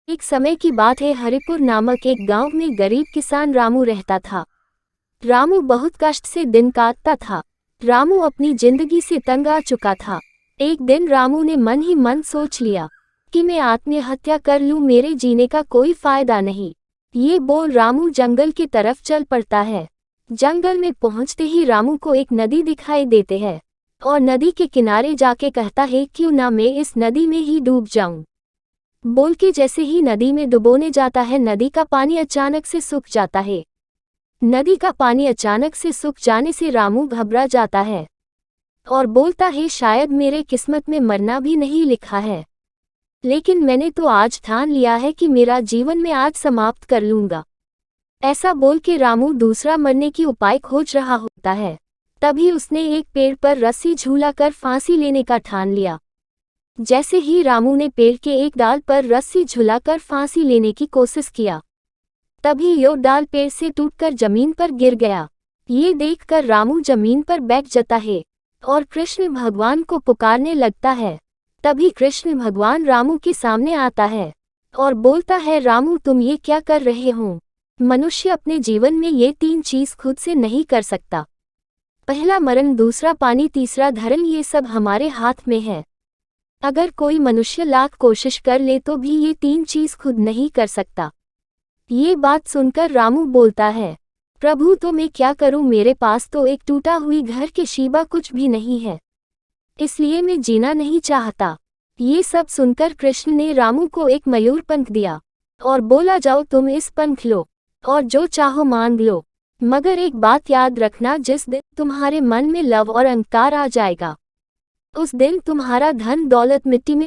एक समय की बात है, हरिपुर नामक एक गांव में गरीब किसान रामू रहता था। रामू बहुत कष्ट से दिन काटता था। रामू अपनी जिंदगी से तंग आ चुका था। एक दिन रामू ने मन ही मन सोच लिया कि मैं आत्महत्या कर लूं, मेरे जीने का कोई फायदा नहीं। ये बोल रामू जंगल की तरफ चल पड़ता है। जंगल में पहुंचते ही रामू को एक नदी दिखाई देते है और नदी के किनारे जाके कहता है, क्यों ना मैं इस नदी में ही डूब जाऊं। बोल के जैसे ही नदी में डुबोने जाता है, नदी का पानी अचानक से सूख जाता है। नदी का पानी अचानक से सूख जाने से रामू घबरा जाता है और बोलता है, शायद मेरे किस्मत में मरना भी नहीं लिखा है, लेकिन मैंने तो आज ठान लिया है कि मेरा जीवन में आज समाप्त कर लूंगा। ऐसा बोल के रामू दूसरा मरने की उपाय खोज रहा होता है। तभी उसने एक पेड़ पर रस्सी झूला कर फांसी लेने का ठान लिया। जैसे ही रामू ने पेड़ के एक डाल पर रस्सी झुलाकर फांसी लेने की कोशिश किया, तभी यो डाल पेड़ से टूटकर जमीन पर गिर गया। ये देखकर रामू जमीन पर बैठ जाता है और कृष्ण भगवान को पुकारने लगता है। तभी कृष्ण भगवान रामू के सामने आता है और बोलता है, रामू तुम ये क्या कर रहे हो? मनुष्य अपने जीवन में ये 3 चीज खुद से नहीं कर सकता। पहला मरण, दूसरा पानी, तीसरा धर्म, ये सब हमारे हाथ में है। अगर कोई मनुष्य लाख कोशिश कर ले तो भी ये 3 चीज खुद नहीं कर सकता। ये बात सुनकर रामू बोलता है, प्रभु तो मैं क्या करूं, मेरे पास तो एक टूटा हुई घर के सिवा कुछ भी नहीं है, इसलिए मैं जीना नहीं चाहता। ये सब सुनकर कृष्ण ने रामू को एक मयूर पंख दिया और बोला, जाओ तुम इस पंख लो और जो चाहो मांग लो, मगर एक बात याद रखना, जिस दिन तुम्हारे मन में लव और अहंकार आ जाएगा, उस दिन तुम्हारा धन दौलत मिट्टी में